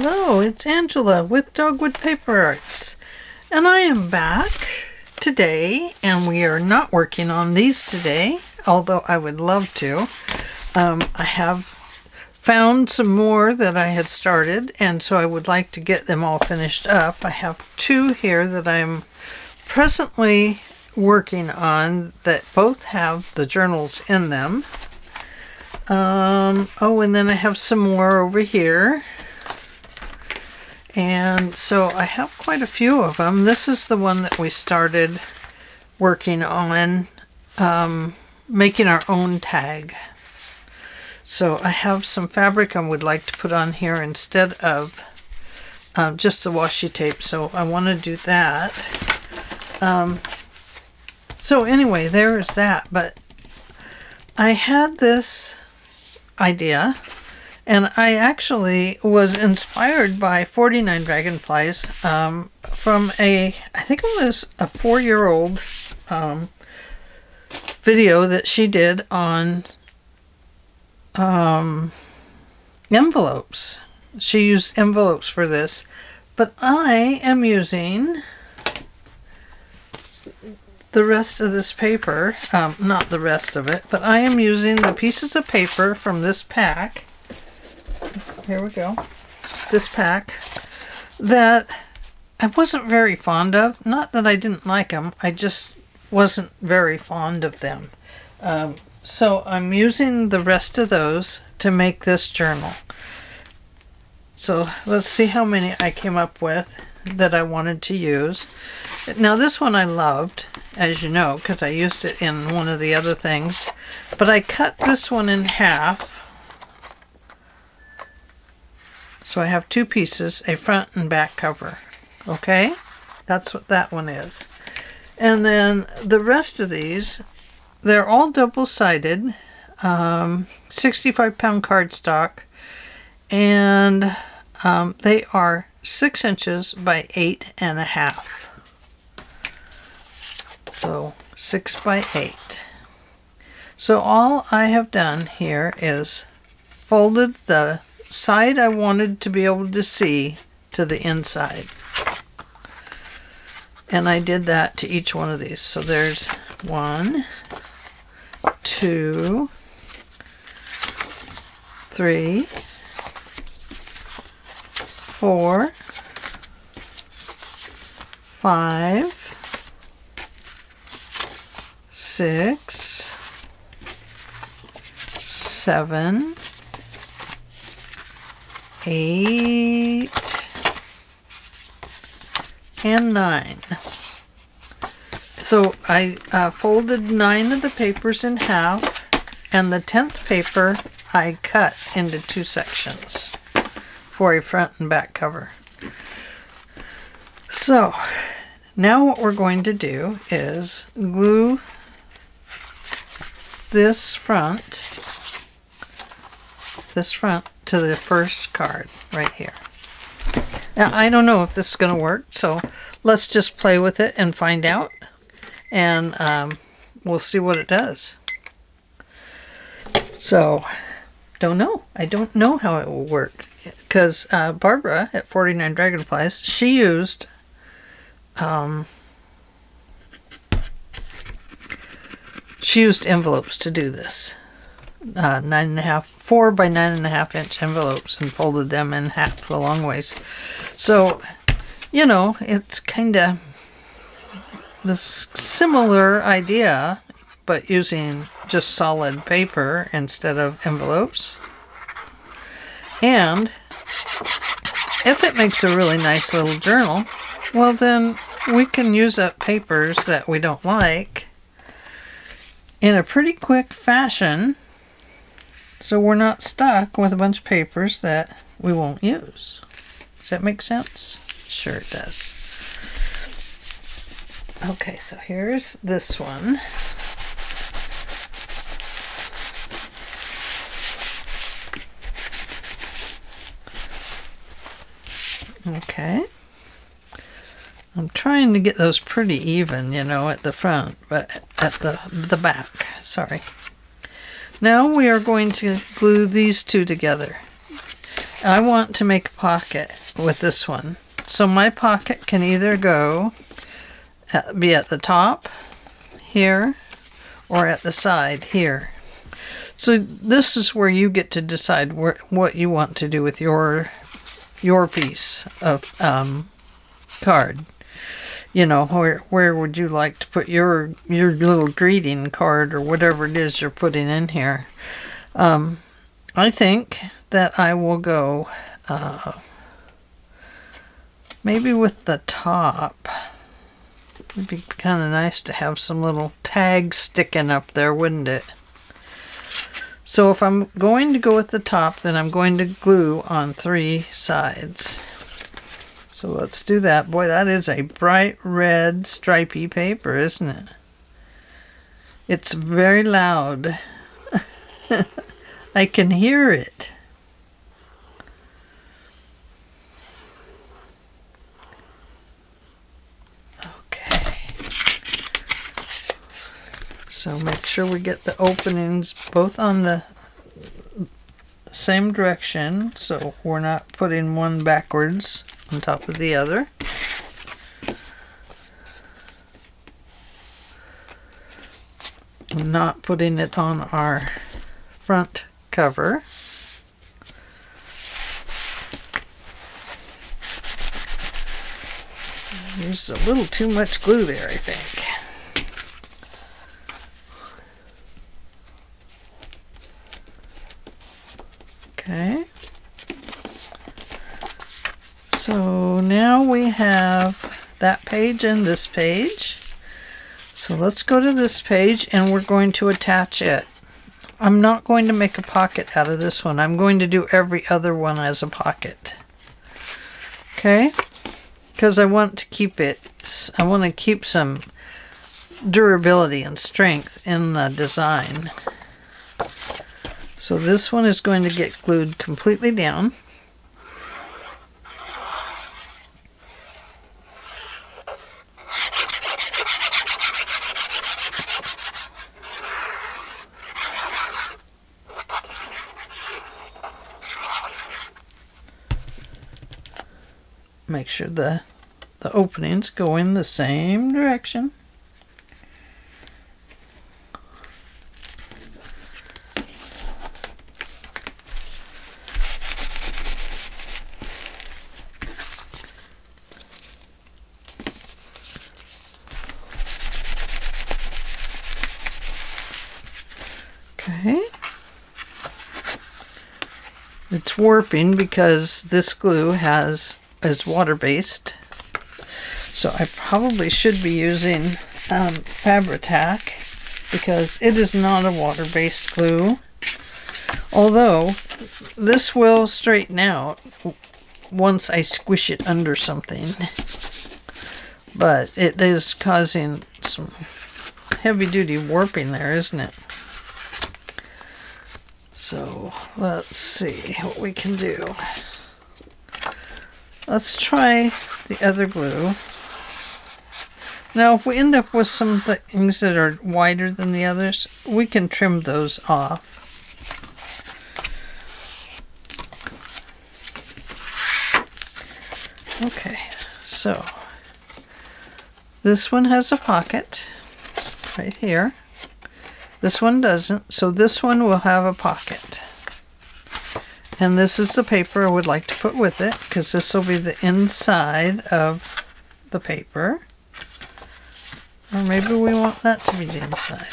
Hello, it's Angela with Dogwood Paper Arts, and I am back today, and we are not working on these today, although I would love to. I have found some more that I had started, and so I would like to get them all finished up. I have two here that I'm presently working on that both have the journals in them. Oh, and then I have some more over here. And so I have quite a few of them. This is the one that we started working on, making our own tag. So I have some fabric I would like to put on here instead of just the washi tape. So I want to do that. So anyway, there is that. But I had this idea, and I actually was inspired by 49 Dragonflies from I think it was a 4-year-old video that she did on envelopes. She used envelopes for this, but I am using the rest of this paper, not the rest of it, but I am using the pieces of paper from this pack. Here we go. This pack that I wasn't very fond of. Not that I didn't like them, I just wasn't very fond of them. So I'm using the rest of those to make this journal. So let's see how many I came up with that I wanted to use. Now this one I loved, as you know, because I used it in one of the other things. But I cut this one in half. So I have two pieces, a front and back cover. Okay? That's what that one is. And then the rest of these, they're all double-sided, 65-pound cardstock, and they are 6 inches by 8.5. So 6 by 8. So all I have done here is folded the side I wanted to be able to see to the inside. And I did that to each one of these. So there's 1, 2, 3, 4, 5, 6, 7, 8, and 9. So I folded 9 of the papers in half, and the 10th paper I cut into 2 sections for a front and back cover. So now what we're going to do is glue this front to the first card right here. Now I don't know if this is going to work, so let's just play with it and find out, and we'll see what it does. So don't know. I don't know how it will work, because Barbara at 49 Dragonflies, she used envelopes to do this. 4 by 9.5 inch envelopes, and folded them in half the long ways. So, you know, it's kind of this similar idea, but using just solid paper instead of envelopes. And if it makes a really nice little journal, well then we can use up papers that we don't like in a pretty quick fashion, so we're not stuck with a bunch of papers that we won't use. Does that make sense? Sure it does. Okay, so here's this one. Okay. I'm trying to get those pretty even, you know, at the front, but at the back, sorry. Now we are going to glue these two together. I want to make a pocket with this one. So my pocket can either be at the top here or at the side here. So this is where you get to decide what you want to do with your piece of card. You know, where would you like to put your little greeting card or whatever it is you're putting in here. I think that I will go maybe with the top. It'd be kind of nice to have some little tags sticking up there, wouldn't it? So if I'm going to go with the top, then I'm going to glue on 3 sides. So let's do that. Boy, that is a bright red stripy paper, isn't it? It's very loud. I can hear it. Okay. So make sure we get the openings both on the same direction, so we're not putting one backwards on top of the other. I'm not putting it on our front cover. There's a little too much glue there, I think. Okay. So now we have that page and this page. So let's go to this page and we're going to attach it. I'm not going to make a pocket out of this one. I'm going to do every other one as a pocket. Okay? Because I want to keep it, I want to keep some durability and strength in the design. So this one is going to get glued completely down. Make sure the openings go in the same direction. Okay. It's warping because this glue is water-based. So I probably should be using Fabri-Tac because it is not a water-based glue. Although this will straighten out once I squish it under something. But it is causing some heavy-duty warping there, isn't it? So let's see what we can do. Let's try the other glue. Now if we end up with some things that are wider than the others, we can trim those off. Okay, so this one has a pocket right here. This one doesn't, so this one will have a pocket. And this is the paper I would like to put with it, because this will be the inside of the paper. Or maybe we want that to be the inside.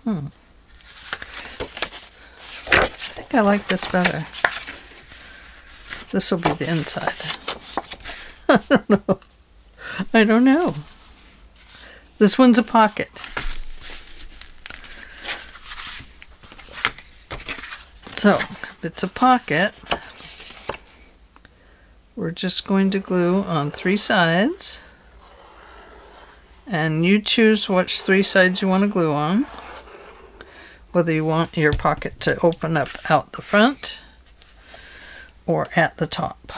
I think I like this better. This will be the inside. I don't know. I don't know. This one's a pocket. So, if it's a pocket, we're just going to glue on 3 sides. And you choose which 3 sides you want to glue on. Whether you want your pocket to open up out the front or at the top.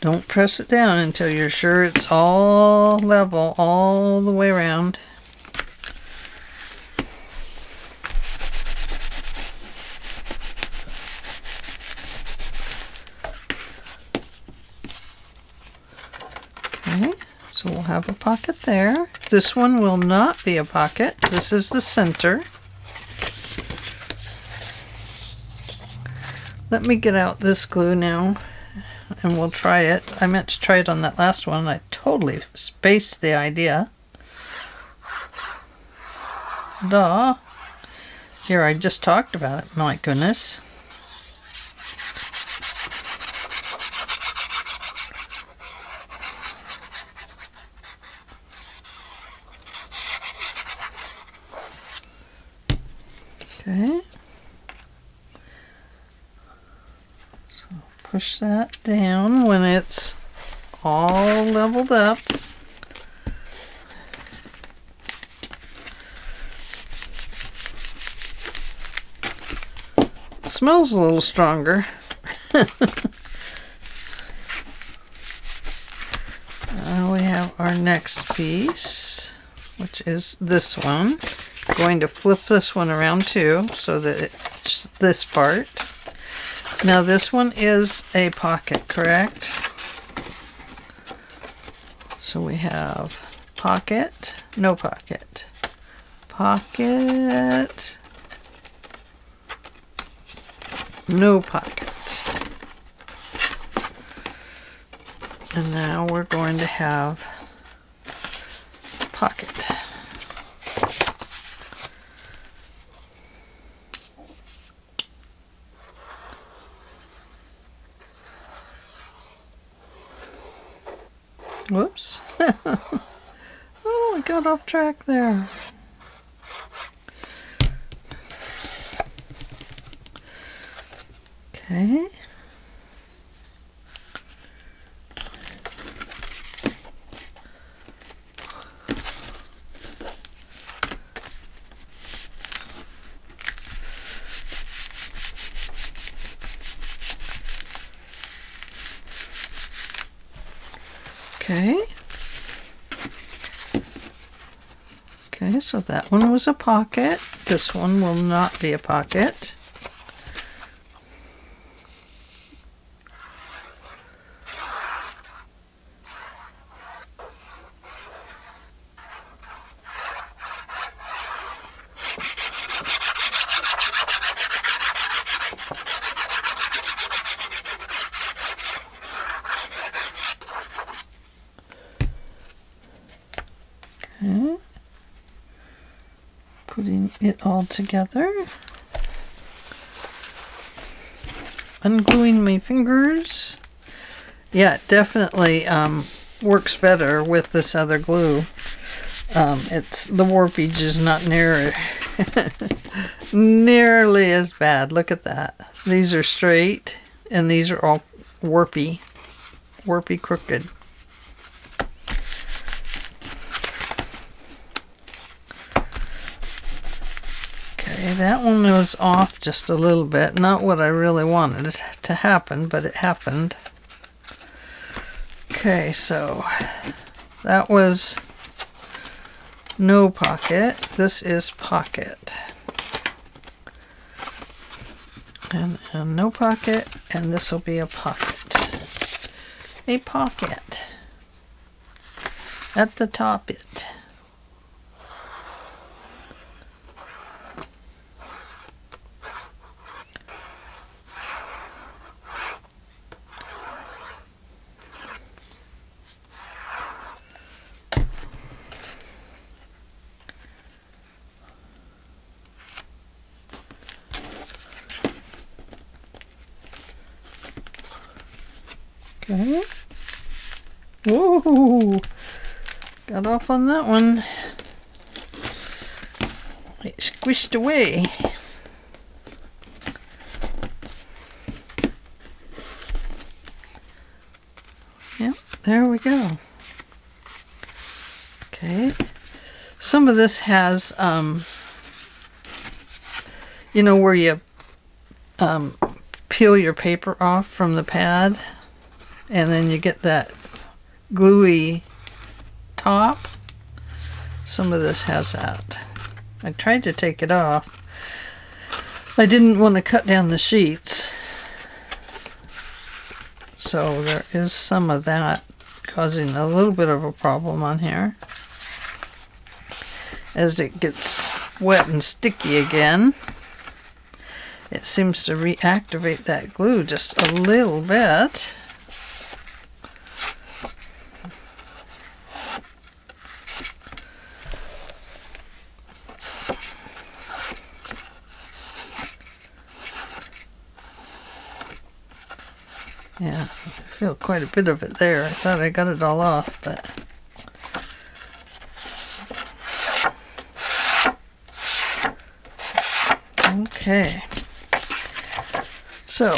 Don't press it down until you're sure it's all level all the way around. Okay, so we'll have a pocket there. This one will not be a pocket. This is the center. Let me get out this glue now and we'll try it. I meant to try it on that last one. I totally spaced the idea. Duh. Here, I just talked about it. My goodness. Okay. So push that down when it's all leveled up. It smells a little stronger. Now we have our next piece, which is this one. Going to flip this one around too so that it's this part. Now this one is a pocket, correct? So we have pocket, no pocket, pocket, no pocket. And now we're going to have pocket. Whoops. Oh, I got off track there. Okay. Okay. Okay, so that one was a pocket. This one will not be a pocket. Okay. Putting it all together. Ungluing my fingers. Yeah, it definitely works better with this other glue. It's the warpage is not nearly as bad. Look at that. These are straight and these are all warpy crooked. That one was off just a little bit. Not what I really wanted to happen, but it happened. Okay, so that was no pocket. This is pocket. And no pocket, and this will be a pocket. A pocket. At the top it. Okay. Whoa! Got off on that one. It squished away. Yep, there we go. Okay. Some of this has, you know, where you peel your paper off from the pad. and then you get that gluey top. Some of this has that. I tried to take it off. I didn't want to cut down the sheets, so there is some of that causing a little bit of a problem on here. As it gets wet and sticky again, it seems to reactivate that glue just a little bit. Yeah, I feel quite a bit of it there. I thought I got it all off, but okay. So,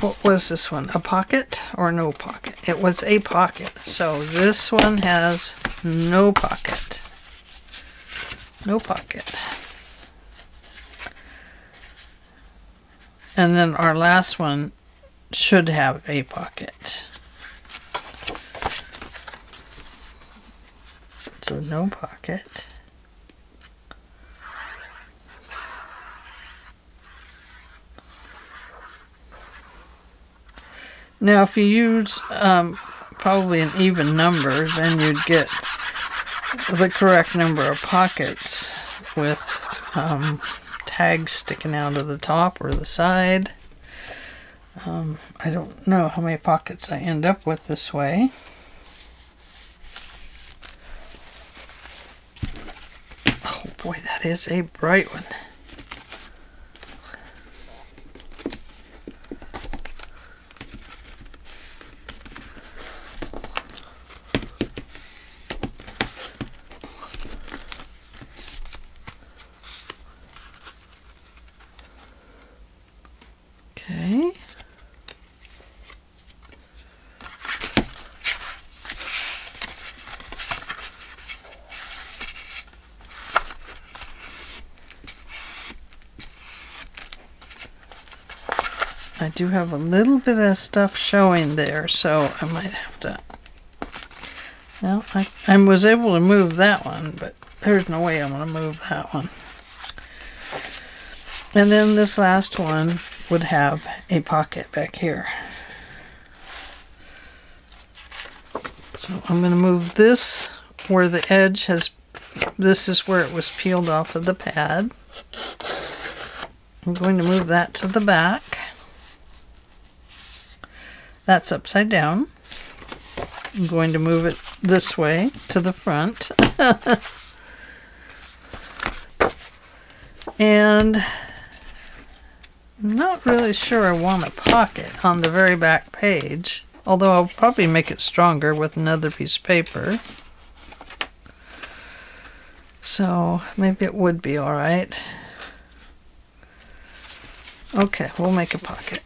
what was this one? A pocket or no pocket? It was a pocket. So this one has no pocket. No pocket. And then our last one should have a pocket. So no pocket. Now if you use probably an even number, then you'd get the correct number of pockets with tags sticking out of the top or the side. I don't know how many pockets I end up with this way. Oh boy, that is a bright one. Okay. I do have a little bit of stuff showing there, so I might have to... Well, I was able to move that one, but there's no way I'm going to move that one. And then this last one would have a pocket back here. So I'm going to move this where the edge has... This is where it was peeled off of the pad. I'm going to move that to the back. That's upside down. I'm going to move it this way to the front. And I'm not really sure I want a pocket on the very back page, although I'll probably make it stronger with another piece of paper. So maybe it would be all right. Okay, we'll make a pocket.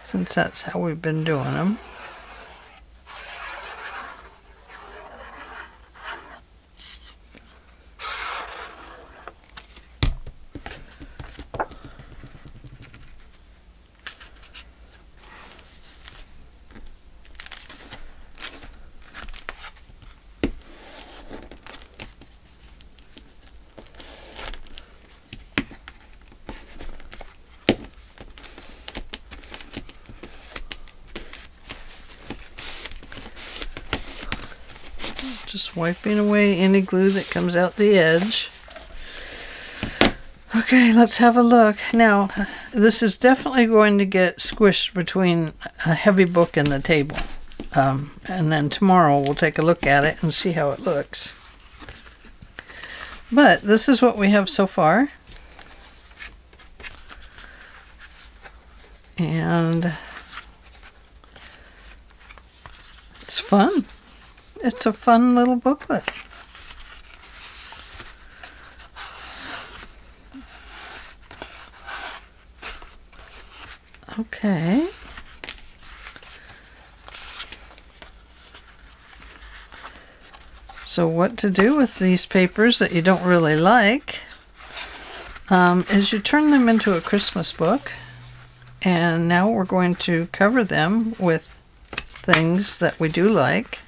Since that's how we've been doing them. Just wiping away any glue that comes out the edge. Okay, let's have a look. Now, this is definitely going to get squished between a heavy book and the table. And then tomorrow we'll take a look at it and see how it looks. But this is what we have so far. And it's fun. It's a fun little booklet. Okay. So what to do with these papers that you don't really like? is you turn them into a Christmas book. And now we're going to cover them with things that we do like.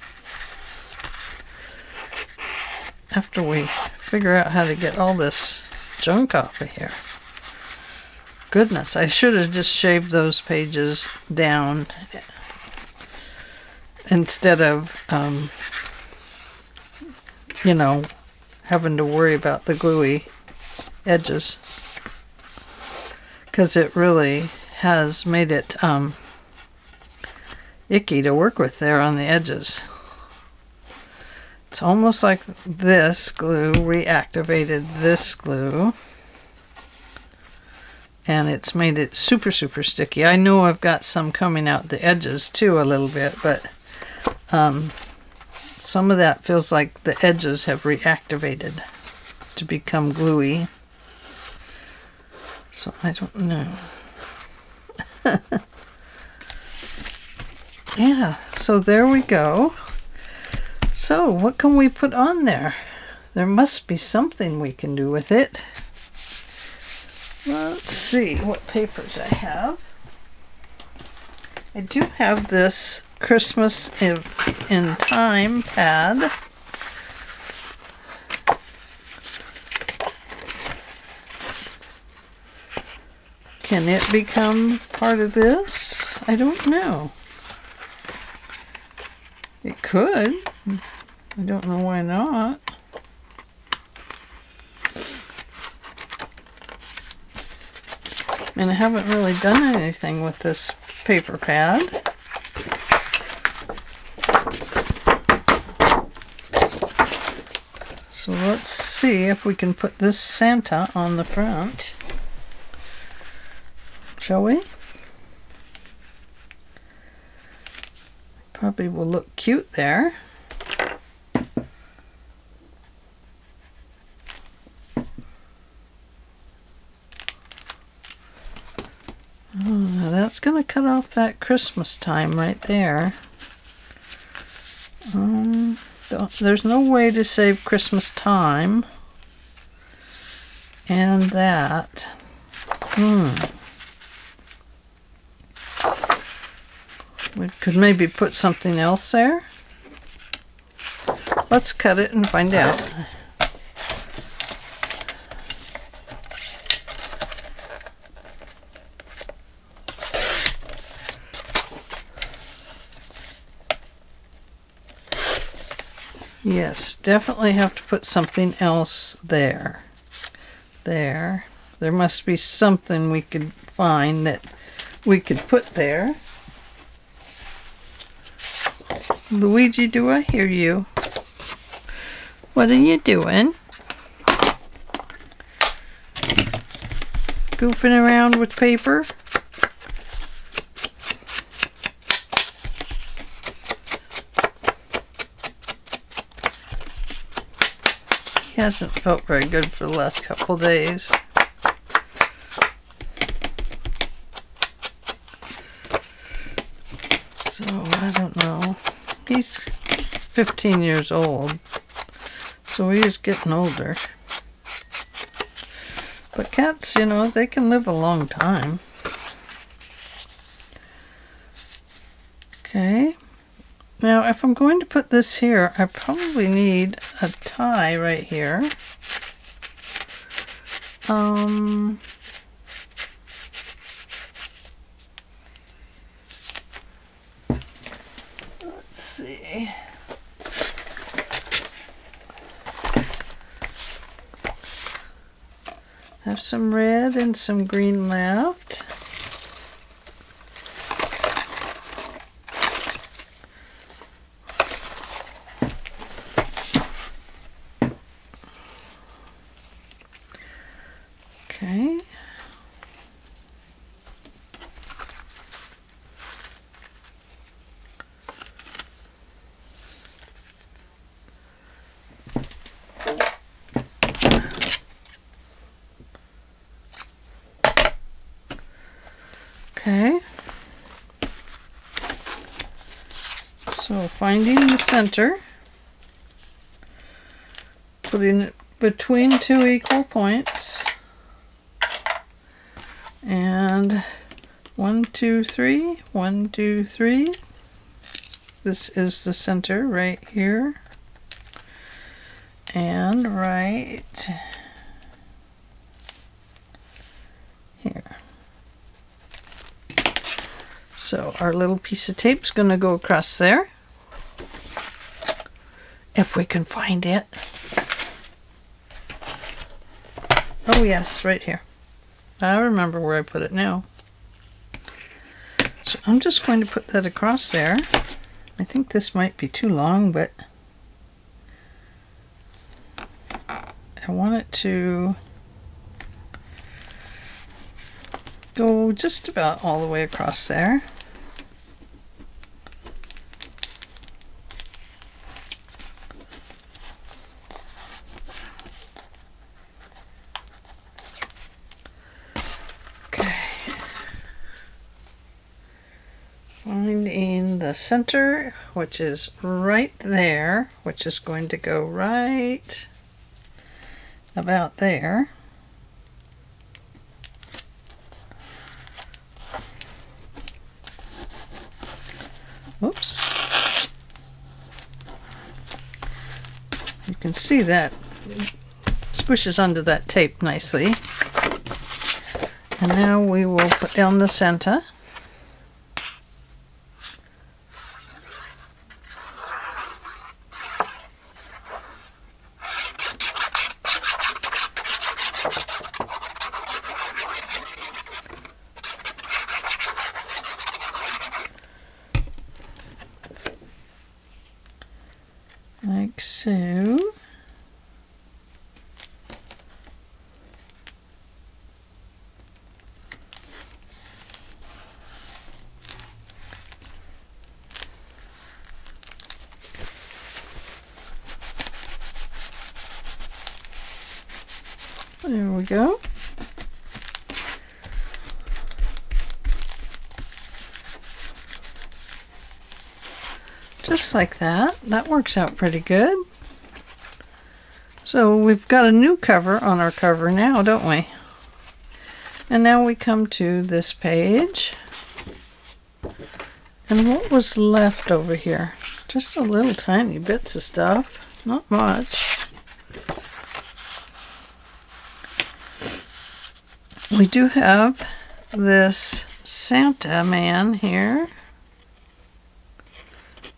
After we figure out how to get all this junk off of here. Goodness, I should have just shaved those pages down instead of, you know, having to worry about the gluey edges. Because it really has made it icky to work with there on the edges. It's almost like this glue reactivated this glue, and it's made it super sticky. I know I've got some coming out the edges too a little bit, but some of that feels like the edges have reactivated to become gluey. So I don't know. Yeah, so there we go. So what can we put on there? There must be something we can do with it. Let's see what papers I have. I do have this Christmas in Time pad. Can it become part of this? I don't know. It could. I don't know why not. And I haven't really done anything with this paper pad. So let's see if we can put this Santa on the front. Shall we? Probably will look cute there. Oh, now that's going to cut off that Christmas time right there. There's no way to save Christmas time and that. We could maybe put something else there. Let's cut it and find out. Yes, definitely have to put something else there. There must be something we could find that we could put there. Luigi, do I hear you? What are you doing? Goofing around with paper? He hasn't felt very good for the last couple days. So, I don't know. He's 15 years old, so he is getting older. But cats, you know, they can live a long time. Okay. Now, if I'm going to put this here, I probably need a tie right here. Let's see. Have some red and some green left. Okay. Okay. So finding the center, putting it between two equal points. And 1, 2, 3, 1, 2, 3. This is the center right here. And right here. So our little piece of tape is going to go across there. If we can find it. Oh yes, right here. I remember where I put it now. So I'm just going to put that across there. I think this might be too long, but I want it to go just about all the way across there. Finding the center, which is right there, which is going to go right about there. Whoops. You can see that squishes under that tape nicely. And now we will put down the center. Like so. There we go. Just like that. That works out pretty good. So we've got a new cover on our cover now, don't we? And now we come to this page. And what was left over here? Just a little tiny bits of stuff. Not much. We do have this Santa man here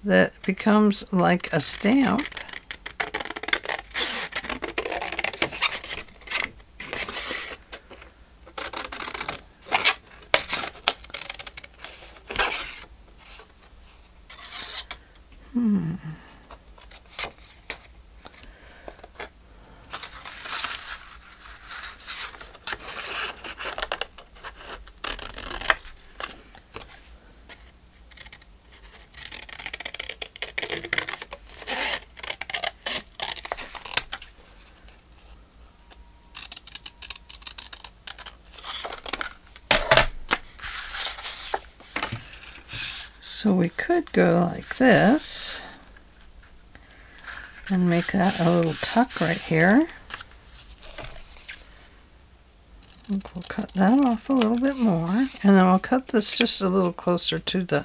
that becomes like a stamp. So we could go like this and make that a little tuck right here. And we'll cut that off a little bit more, and then we'll cut this just a little closer to the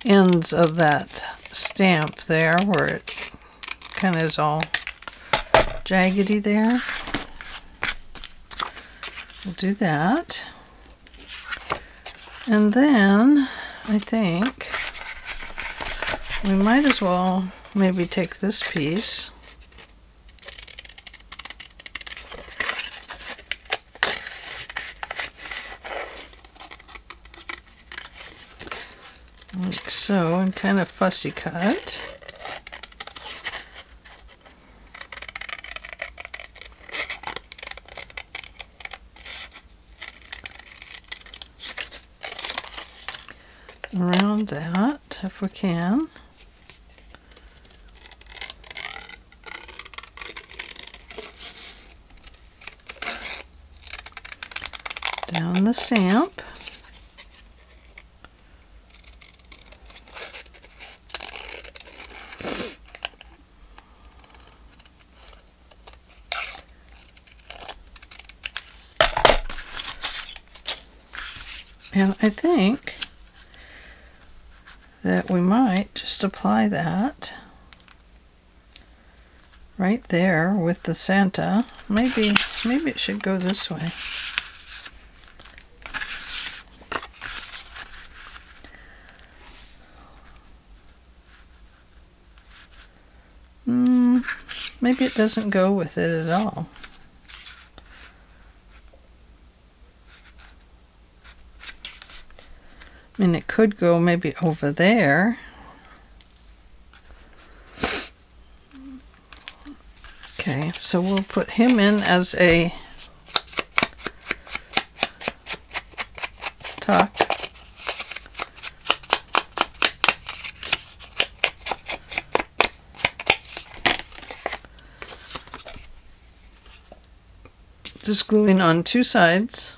ends of that stamp there where it kind of is all jaggedy there. We'll do that. And then I think we might as well maybe take this piece like so and kind of fussy cut. Around that, if we can. Down the stamp. And I think that we might just apply that right there with the Santa. Maybe it should go this way. Maybe it doesn't go with it at all. I mean, it could go maybe over there. Okay, so we'll put him in as a tuck. Just gluing on two sides.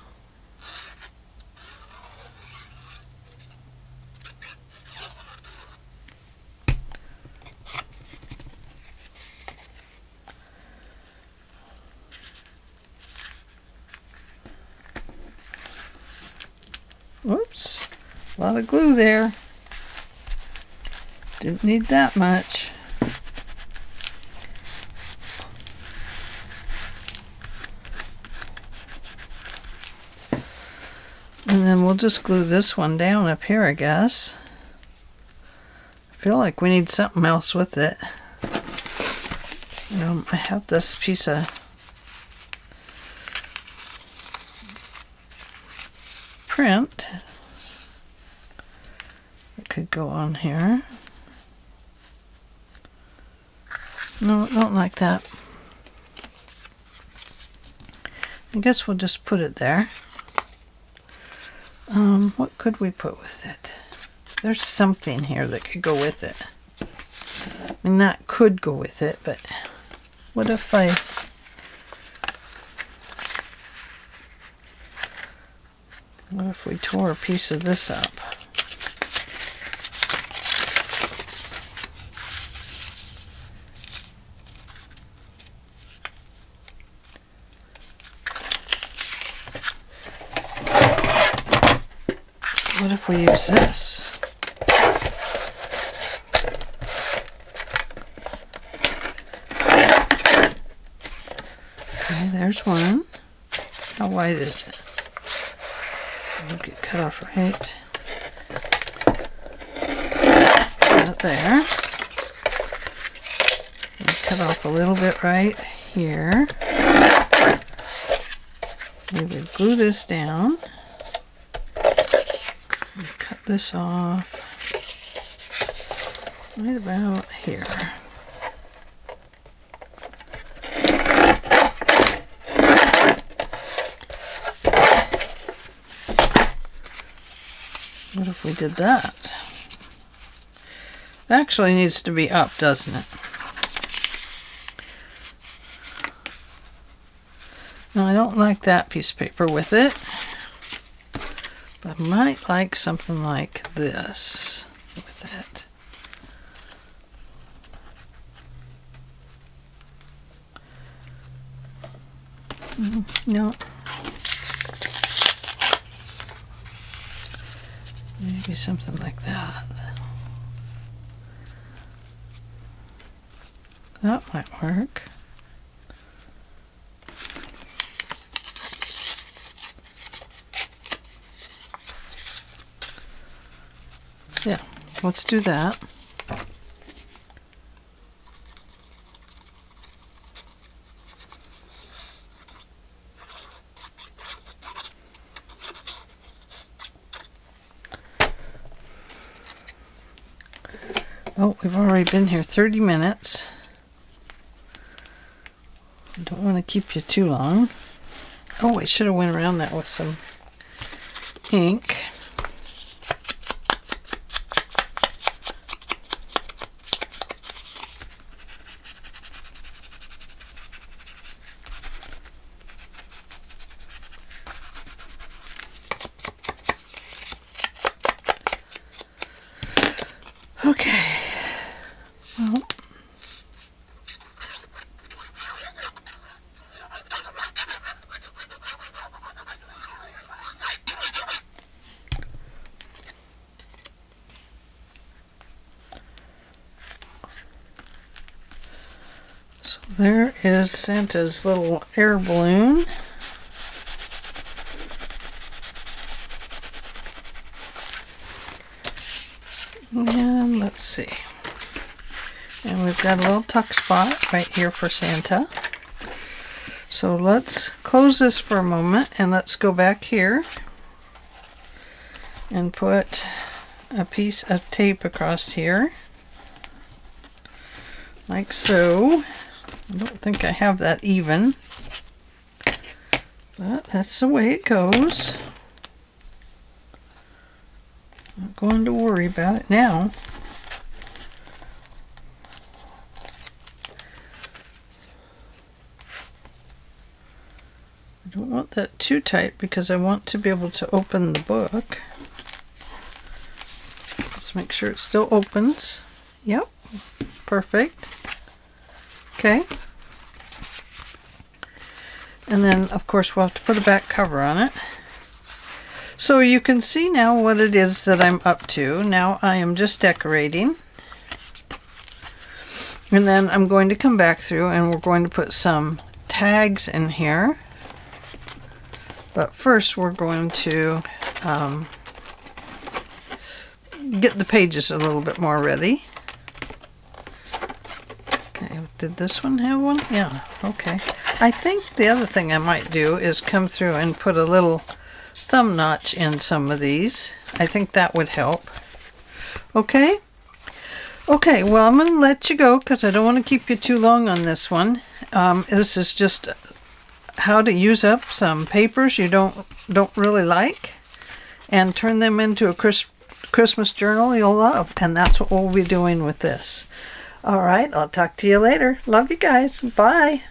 Whoops, a lot of glue there. Didn't need that much. And then we'll just glue this one down up here, I guess. I feel like we need something else with it. I have this piece of print. It could go on here. No, I don't like that. I guess we'll just put it there. What could we put with it? There's something here that could go with it. I mean, that could go with it, but what if we tore a piece of this up? What if we use this? Okay, there's one. How wide is it? It'll get cut off right. Right there. And cut off a little bit right here. We would glue this down. Cut this off right about here. What if we did that? It actually needs to be up, doesn't it? Now, I don't like that piece of paper with it. I might like something like this with it. No. Maybe something like that. That might work. Yeah, let's do that. Oh, we've already been here 30 minutes. I don't want to keep you too long. Oh, I should have went around that with some ink. Okay, well, There is Santa's little air balloon. And let's see. And we've got a little tuck spot right here for Santa. So let's close this for a moment and let's go back here and put a piece of tape across here. Like so. I don't think I have that even. But that's the way it goes. Not going to worry about it now. I don't want that too tight because I want to be able to open the book. Let's make sure it still opens. Yep, perfect. Okay. And then of course we'll have to put a back cover on it. So you can see now what it is that I'm up to. Now I am just decorating. And then I'm going to come back through and we're going to put some tags in here. But first we're going to get the pages a little bit more ready. Okay, did this one have one? Yeah, okay. I think the other thing I might do is come through and put a little thumb notch in some of these. I think that would help. Okay? Okay, well I'm going to let you go because I don't want to keep you too long on this one. This is just how to use up some papers you don't really like and turn them into a Christmas journal you'll love. And that's what we'll be doing with this. All right, I'll talk to you later. Love you guys. Bye.